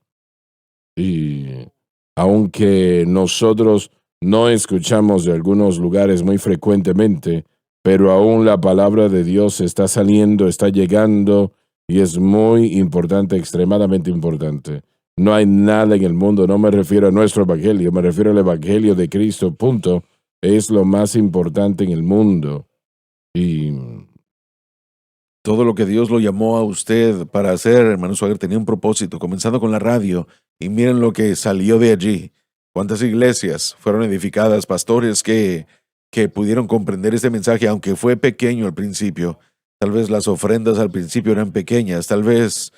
Y aunque nosotros no escuchamos de algunos lugares muy frecuentemente, pero aún la palabra de Dios está saliendo, está llegando y es muy importante, extremadamente importante. No hay nada en el mundo, no me refiero a nuestro evangelio, me refiero al evangelio de Cristo, punto. Es lo más importante en el mundo. Y todo lo que Dios lo llamó a usted para hacer, hermano Swagger, tenía un propósito, comenzando con la radio, y miren lo que salió de allí. Cuántas iglesias fueron edificadas, pastores que pudieron comprender este mensaje, aunque fue pequeño al principio. Tal vez las ofrendas al principio eran pequeñas, tal vez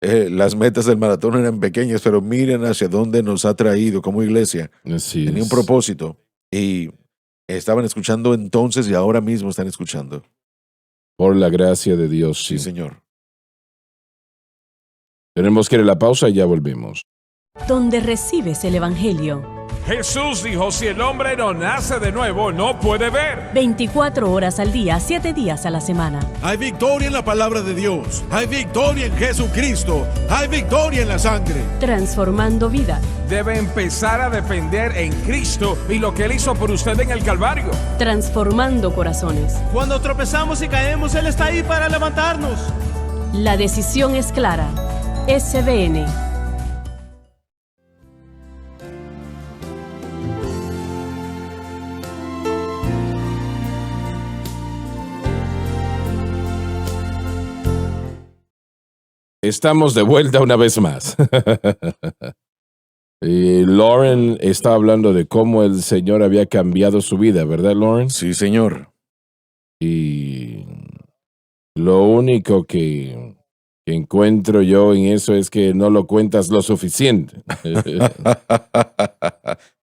las metas del maratón eran pequeñas, pero miren hacia dónde nos ha traído como iglesia. así Tenía un propósito, y estaban escuchando entonces y ahora mismo están escuchando. Por la gracia de Dios, Sí, sí. Señor. Tenemos que ir a la pausa y ya volvemos. Donde recibes el Evangelio. Jesús dijo, si el hombre no nace de nuevo, no puede ver. 24 horas al día, 7 días a la semana. Hay victoria en la palabra de Dios. Hay victoria en Jesucristo. Hay victoria en la sangre. Transformando vida. Debe empezar a defender en Cristo y lo que Él hizo por usted en el Calvario. Transformando corazones. Cuando tropezamos y caemos, Él está ahí para levantarnos. La decisión es clara. SBN. Estamos de vuelta una vez más. Y Lauren está hablando de cómo el Señor había cambiado su vida, ¿verdad, Lauren? Sí, señor. Y lo único que encuentro yo en eso es que no lo cuentas lo suficiente.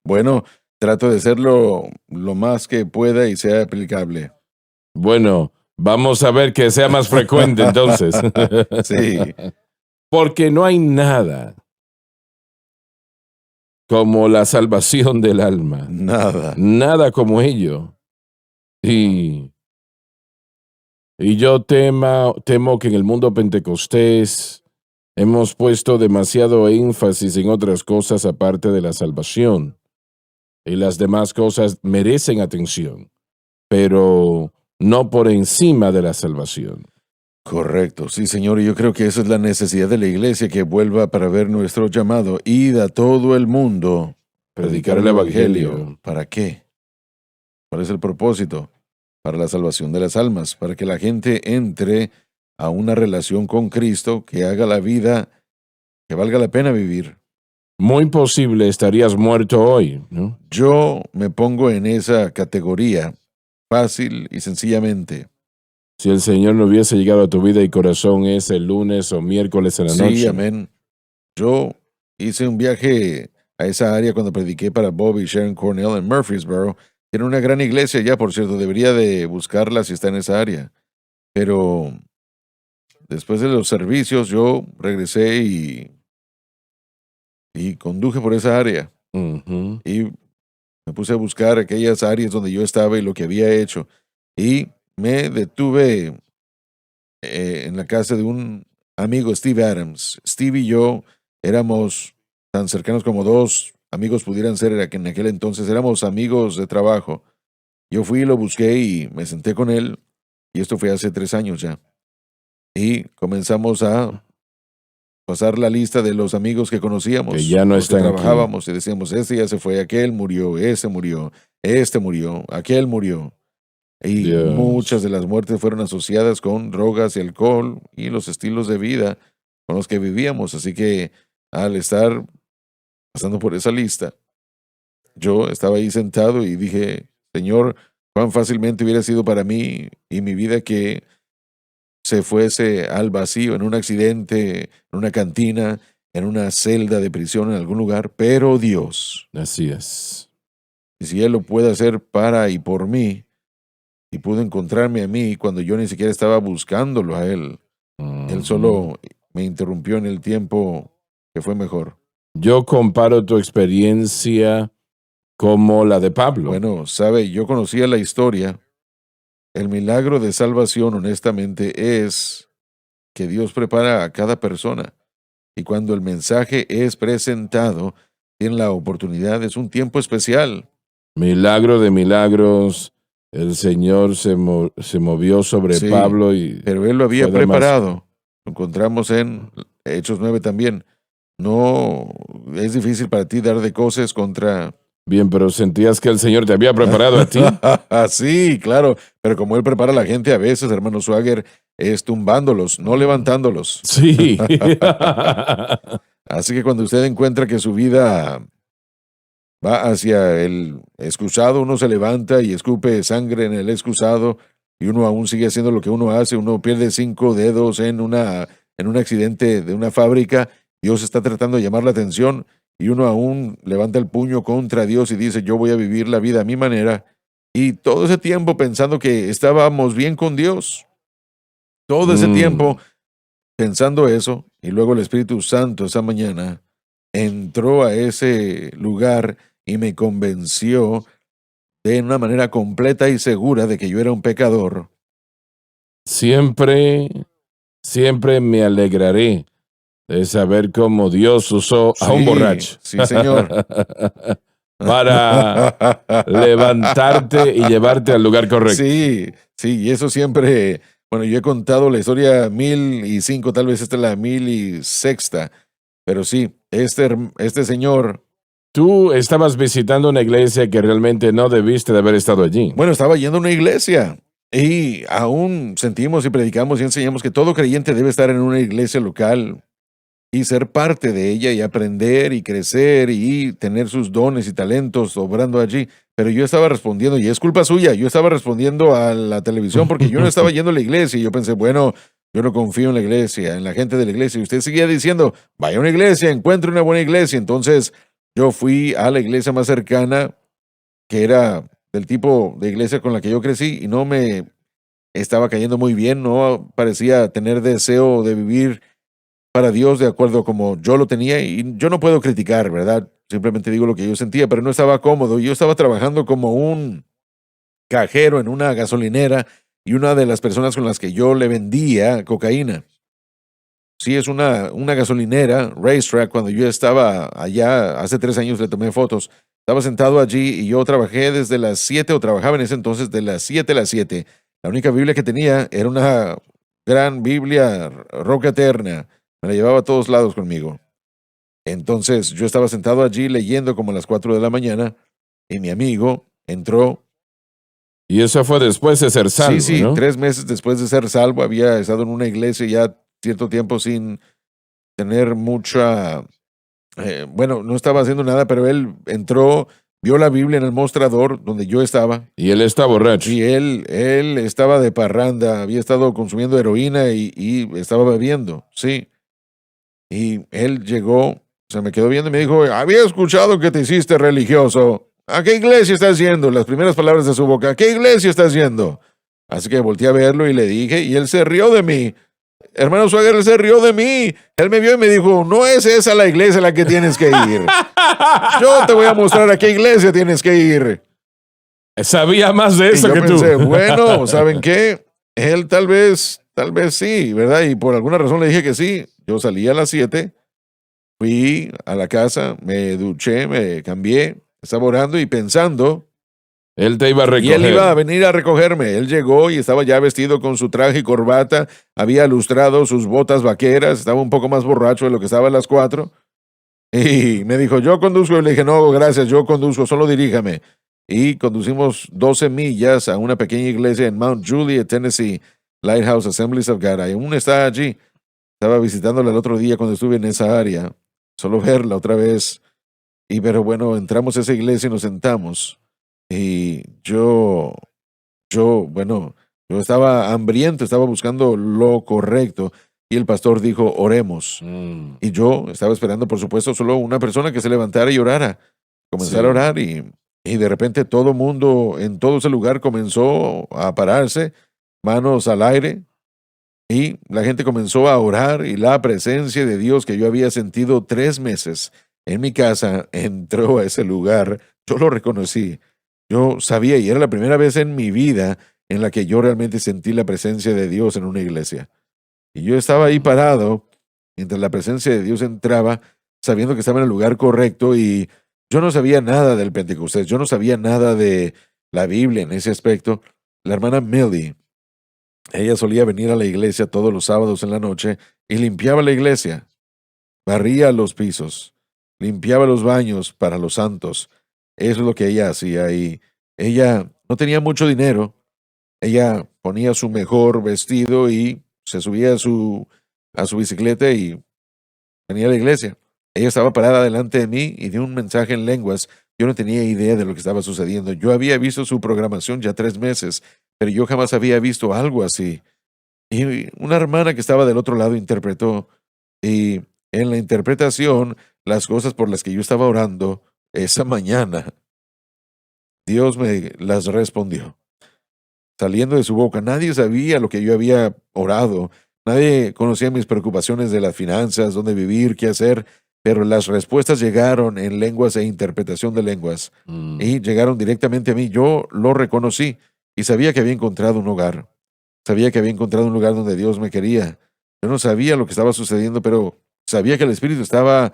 Bueno, trato de hacerlo lo más que pueda y sea aplicable. Bueno, vamos a ver que sea más frecuente entonces. Sí. Porque no hay nada como la salvación del alma. Nada. Nada como ello. Y yo temo que en el mundo pentecostés hemos puesto demasiado énfasis en otras cosas aparte de la salvación. Y las demás cosas merecen atención, pero no por encima de la salvación. Correcto, sí, señor. Y yo creo que esa es la necesidad de la iglesia, que vuelva para ver nuestro llamado. Id a todo el mundo, Predicar el evangelio. ¿Para qué? ¿Cuál es el propósito? Para la salvación de las almas, para que la gente entre a una relación con Cristo que haga la vida que valga la pena vivir. Muy posible estarías muerto hoy, ¿no? Yo me pongo en esa categoría, fácil y sencillamente. Si el Señor no hubiese llegado a tu vida y corazón ese lunes o miércoles en la noche. Sí, amén. Yo hice un viaje a esa área cuando prediqué para Bob y Sharon Cornell en Murfreesboro. Tiene una gran iglesia ya, por cierto, debería de buscarla si está en esa área. Pero después de los servicios yo regresé y conduje por esa área. Ujú. Y me puse a buscar aquellas áreas donde yo estaba y lo que había hecho. Y me detuve en la casa de un amigo, Steve Adams. Steve y yo éramos tan cercanos como dos amigos pudieran ser en aquel entonces. Éramos amigos de trabajo. Yo fui y lo busqué y me senté con él. Y esto fue hace 3 años ya. Y comenzamos a pasar la lista de los amigos que conocíamos. Que ya no los que están aquí. trabajábamos y decíamos, este ya se fue, aquel murió, ese murió, este murió, aquel murió. Y Dios. muchas de las muertes fueron asociadas con drogas y alcohol y los estilos de vida con los que vivíamos. Así que al estar pasando por esa lista, yo estaba ahí sentado y dije, Señor, cuán fácilmente hubiera sido para mí y mi vida que se fuese al vacío en un accidente, en una cantina, en una celda de prisión en algún lugar, pero Dios, Así es. y si Él lo puede hacer para y por mí, y pudo encontrarme a mí cuando yo ni siquiera estaba buscándolo a Él, Él solo me interrumpió en el tiempo que fue mejor. Yo comparo tu experiencia como la de Pablo. Bueno, sabe, yo conocía la historia. El milagro de salvación, honestamente, es que Dios prepara a cada persona. Y cuando el mensaje es presentado, tienen la oportunidad, es un tiempo especial. Milagro de milagros, el Señor se movió sobre Sí, Pablo y Pero Él lo había fue demasiado. preparado. Lo encontramos en Hechos 9 también. No es difícil para ti dar de coces contra... Bien, pero sentías que el Señor te había preparado a ti. Sí, claro. Pero como Él prepara a la gente a veces, hermano Swagger, es tumbándolos, no levantándolos. Sí. Así que cuando usted encuentra que su vida va hacia el excusado, uno se levanta y escupe sangre en el excusado y uno aún sigue haciendo lo que uno hace, uno pierde 5 dedos en un accidente de una fábrica, Dios está tratando de llamar la atención y uno aún levanta el puño contra Dios y dice, yo voy a vivir la vida a mi manera. Y todo ese tiempo pensando que estábamos bien con Dios. Todo ese tiempo pensando eso, y luego el Espíritu Santo esa mañana entró a ese lugar y me convenció de una manera completa y segura de que yo era un pecador. Siempre, siempre me alegraré de saber cómo Dios usó a un Sí, borracho. sí, señor. Para levantarte y llevarte al lugar correcto. Sí, sí, y eso siempre, bueno, yo he contado la historia 1005, tal vez esta es la 1006, pero sí, este señor, Tú estabas visitando una iglesia que realmente no debiste de haber estado allí. bueno, estaba yendo a una iglesia y aún sentimos y predicamos y enseñamos que todo creyente debe estar en una iglesia local y ser parte de ella y aprender y crecer y tener sus dones y talentos obrando allí. Pero yo estaba respondiendo, y es culpa suya, yo estaba respondiendo a la televisión porque yo no estaba yendo a la iglesia y yo pensé, bueno, yo no confío en la iglesia, en la gente de la iglesia. Y usted seguía diciendo, vaya a una iglesia, encuentre una buena iglesia. Entonces yo fui a la iglesia más cercana, que era del tipo de iglesia con la que yo crecí, y no me estaba cayendo muy bien, no parecía tener deseo de vivir para Dios de acuerdo como yo lo tenía, y yo no puedo criticar, ¿verdad? Simplemente digo lo que yo sentía, pero no estaba cómodo. Yo estaba trabajando como un cajero en una gasolinera y una de las personas con las que yo le vendía cocaína. Sí, es una gasolinera, Racetrack. Cuando yo estaba allá, hace 3 años le tomé fotos. Estaba sentado allí y yo trabajé desde las 7, o trabajaba en ese entonces de las 7 a las 7. La única Biblia que tenía era una gran Biblia, Roca Eterna. Me la llevaba a todos lados conmigo. Entonces yo estaba sentado allí leyendo como a las 4 de la mañana y mi amigo entró. Y eso fue después de ser salvo, Sí, ¿no? 3 meses después de ser salvo. Había estado en una iglesia ya cierto tiempo sin tener mucha... bueno, no estaba haciendo nada, pero él entró, vio la Biblia en el mostrador donde yo estaba. Y él está borracho. Y él estaba de parranda, había estado consumiendo heroína y estaba bebiendo, sí. Y él llegó, se me quedó viendo y me dijo, había escuchado que te hiciste religioso. ¿A qué iglesia estás yendo? Las primeras palabras de su boca, ¿a qué iglesia estás yendo? Así que volteé a verlo y le dije, y él se rió de mí. Hermano Swagger, él se rió de mí. Él me vio y me dijo, no es esa la iglesia a la que tienes que ir. Yo te voy a mostrar a qué iglesia tienes que ir. Sabía más de Y eso yo que pensé, tú. bueno, ¿saben qué? Él tal vez sí, ¿verdad? Y por alguna razón le dije que sí. Yo salí a las 7, fui a la casa, me duché, me cambié, estaba orando y pensando, Él te iba a y recoger. él iba a venir a recogerme. Él llegó y estaba ya vestido con su traje y corbata, había lustrado sus botas vaqueras, estaba un poco más borracho de lo que estaba a las 4. Y me dijo, yo conduzco. Y le dije, no, gracias, yo conduzco, solo diríjame. Y conducimos 12 millas a una pequeña iglesia en Mount Juliet, Tennessee, Lighthouse Assemblies of God. Aún está allí. Estaba visitándola el otro día cuando estuve en esa área, solo verla otra vez. Pero bueno, entramos a esa iglesia y nos sentamos. Y bueno, yo estaba hambriento, estaba buscando lo correcto. Y el pastor dijo, oremos. Y yo estaba esperando, por supuesto, solo una persona que se levantara y orara. Comenzar a orar y de repente todo mundo en todo ese lugar comenzó a pararse, manos al aire, y la gente comenzó a orar y la presencia de Dios que yo había sentido 3 meses en mi casa entró a ese lugar. Yo lo reconocí. Yo sabía, y era la primera vez en mi vida en la que yo realmente sentí la presencia de Dios en una iglesia. Y yo estaba ahí parado mientras la presencia de Dios entraba, sabiendo que estaba en el lugar correcto, y yo no sabía nada del Pentecostés, yo no sabía nada de la Biblia en ese aspecto. La hermana Millie, ella solía venir a la iglesia todos los sábados en la noche y limpiaba la iglesia, barría los pisos, limpiaba los baños para los santos. Eso es lo que ella hacía, y ella no tenía mucho dinero. Ella ponía su mejor vestido y se subía a su bicicleta y venía a la iglesia. Ella estaba parada delante de mí y dio un mensaje en lenguas. Yo no tenía idea de lo que estaba sucediendo. Yo había visto su programación ya 3 meses, pero yo jamás había visto algo así. Y una hermana que estaba del otro lado interpretó, y en la interpretación, las cosas por las que yo estaba orando esa mañana, Dios me las respondió, saliendo de su boca. Nadie sabía lo que yo había orado. Nadie conocía mis preocupaciones de las finanzas, dónde vivir, qué hacer, pero las respuestas llegaron en lenguas e interpretación de lenguas y llegaron directamente a mí. Yo lo reconocí y sabía que había encontrado un hogar. Sabía que había encontrado un lugar donde Dios me quería. Yo no sabía lo que estaba sucediendo, pero sabía que el Espíritu estaba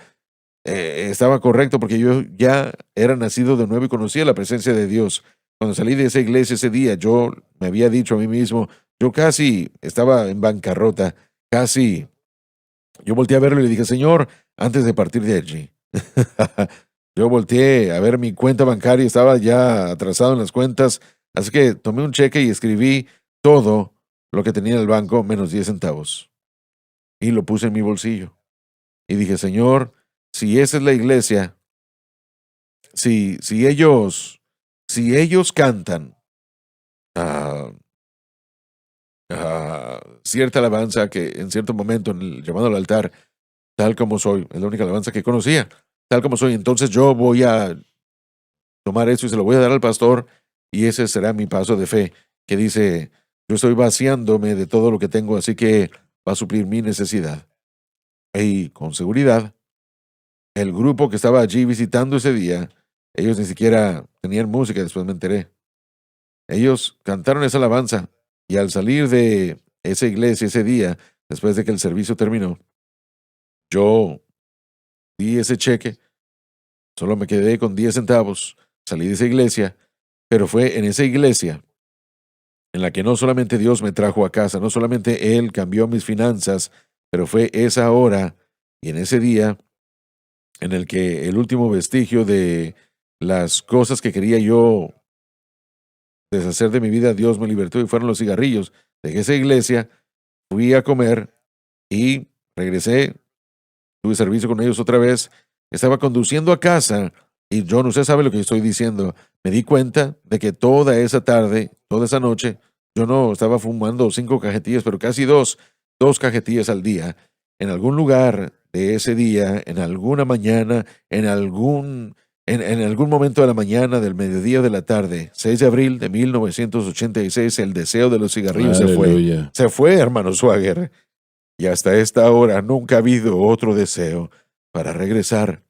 correcto porque yo ya era nacido de nuevo y conocía la presencia de Dios. Cuando salí de esa iglesia ese día, yo me había dicho a mí mismo, yo casi estaba en bancarrota, casi. Yo volteé a verlo y le dije, Señor, antes de partir de allí, yo volteé a ver mi cuenta bancaria, estaba ya atrasado en las cuentas, así que tomé un cheque y escribí todo lo que tenía en el banco, menos 10 centavos. Y lo puse en mi bolsillo. Y dije, Señor, si esa es la iglesia, si ellos cantan cierta alabanza que en cierto momento, en el llamado al altar, tal como soy, es la única alabanza que conocía, tal como soy, entonces yo voy a tomar eso y se lo voy a dar al pastor, y ese será mi paso de fe, que dice, yo estoy vaciándome de todo lo que tengo, así que va a suplir mi necesidad. Y con seguridad, el grupo que estaba allí visitando ese día, ellos ni siquiera tenían música, después me enteré. Ellos cantaron esa alabanza, y al salir de esa iglesia ese día, después de que el servicio terminó, yo di ese cheque, solo me quedé con 10 centavos, salí de esa iglesia, pero fue en esa iglesia en la que no solamente Dios me trajo a casa, no solamente Él cambió mis finanzas, pero fue esa hora y en ese día en el que el último vestigio de las cosas que quería yo deshacer de mi vida, Dios me libertó y fueron los cigarrillos. Dejé esa iglesia, fui a comer y regresé, tuve servicio con ellos otra vez, estaba conduciendo a casa y John, usted sabe lo que estoy diciendo, me di cuenta de que toda esa tarde, toda esa noche, yo no estaba fumando 5 cajetillas, pero casi dos cajetillas al día, en algún lugar de ese día, en alguna mañana, en algún momento de la mañana, del mediodía de la tarde, 6 de abril de 1986, el deseo de los cigarrillos Aleluya. se fue, hermano Swagger. Y hasta esta hora nunca ha habido otro deseo para regresar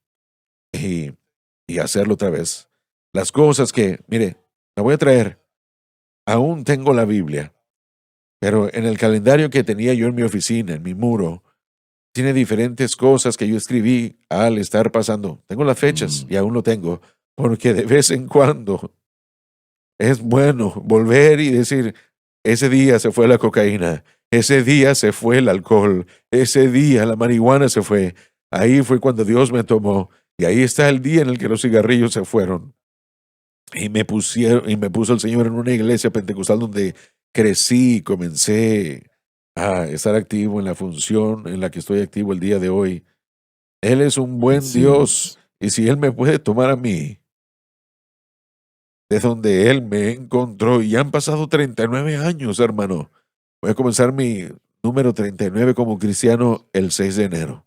y hacerlo otra vez. Las cosas que, mire, la voy a traer. Aún tengo la Biblia, pero en el calendario que tenía yo en mi oficina, en mi muro, tiene diferentes cosas que yo escribí al estar pasando. Tengo las fechas y aún lo tengo, porque de vez en cuando es bueno volver y decir, ese día se fue la cocaína, ese día se fue el alcohol, ese día la marihuana se fue. Ahí fue cuando Dios me tomó y ahí está el día en el que los cigarrillos se fueron. Y me puso el Señor en una iglesia pentecostal donde crecí y comencé a estar activo en la función en la que estoy activo el día de hoy. Él es un buen Dios, y si Él me puede tomar a mí, de donde Él me encontró, y han pasado 39 años, hermano. Voy a comenzar mi número 39 como cristiano el 6 de enero.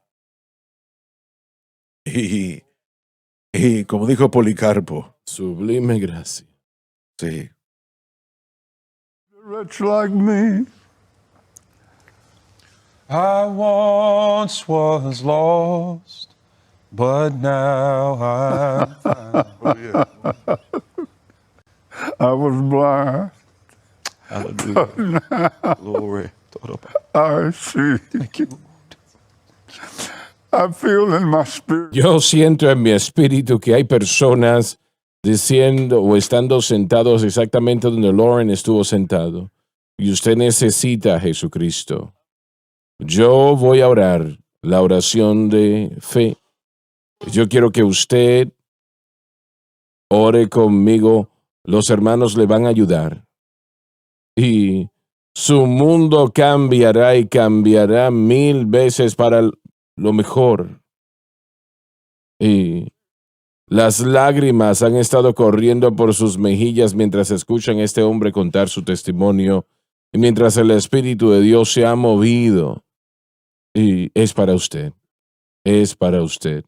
Y como dijo Policarpo, Sublime gracia. sí, Wretch like me. I once was lost, but now I'm found. I was blind. Hallelujah. Glory. I see. I feel in my spirit. Yo siento en mi espíritu que hay personas diciendo o estando sentados exactamente donde Lauren estuvo sentado. Y usted necesita a Jesucristo. Yo voy a orar la oración de fe. Yo quiero que usted ore conmigo. Los hermanos le van a ayudar. Y su mundo cambiará y cambiará 1000 veces para lo mejor. Y las lágrimas han estado corriendo por sus mejillas mientras escuchan a este hombre contar su testimonio y mientras el Espíritu de Dios se ha movido. Y es para usted. Es para usted.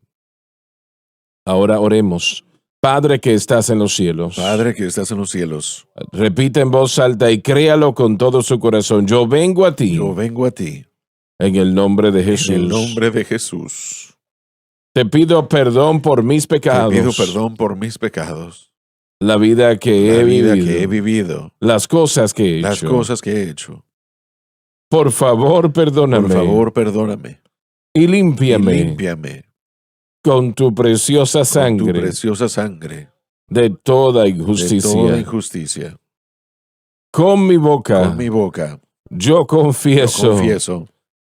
Ahora oremos. Padre que estás en los cielos. Padre que estás en los cielos, Repite en voz alta y créalo con todo su corazón. Yo vengo a ti. yo vengo a ti En el nombre de Jesús. en el nombre de Jesús. Te pido perdón por mis pecados. Te pido perdón por mis pecados. La vida que La he vida vivido. que he vivido. Las cosas que he Las hecho. cosas que he hecho. Por favor, perdóname. Por favor, perdóname. Y Y límpiame límpiame con tu preciosa con tu sangre preciosa sangre de toda de injusticia. toda injusticia. Con mi boca, Con mi boca yo yo confieso, confieso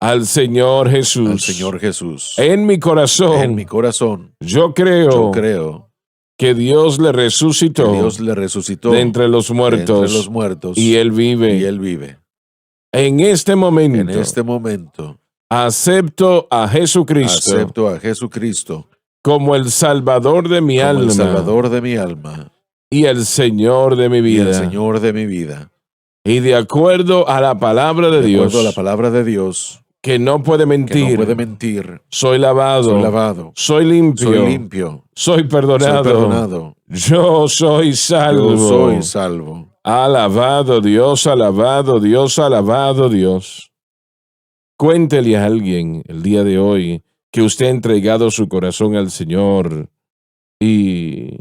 al Señor Jesús. al Señor Jesús. En mi corazón, En mi corazón yo creo, yo creo que Dios le que resucitó Dios le resucitó de entre los de muertos entre los muertos y Él vive. y Él vive. En este momento, En este momento acepto a Jesucristo acepto a Jesucristo como el Salvador de mi como alma el Salvador de mi alma y el Señor de mi y vida. el Señor de mi vida. Y de acuerdo a la palabra de De Dios, acuerdo a la palabra de Dios, que no puede que mentir, no puede mentir, soy lavado, soy lavado, soy limpio, soy limpio, soy perdonado, soy perdonado, yo soy salvo. yo soy salvo. Alabado Dios, alabado Dios, alabado Dios. Cuéntele a alguien el día de hoy que usted ha entregado su corazón al Señor y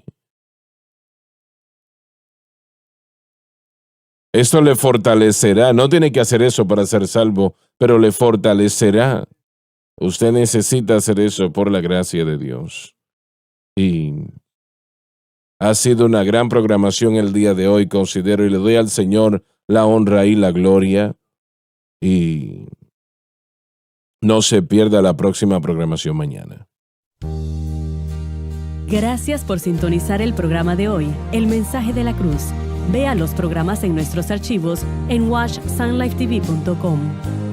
esto le fortalecerá. No tiene que hacer eso para ser salvo, pero le fortalecerá. Usted necesita hacer eso por la gracia de Dios. Y ha sido una gran programación el día de hoy, considero, y le doy al Señor la honra y la gloria. Y no se pierda la próxima programación mañana. Gracias por sintonizar el programa de hoy, El Mensaje de la Cruz. Vea los programas en nuestros archivos en watchsunlifetv.com.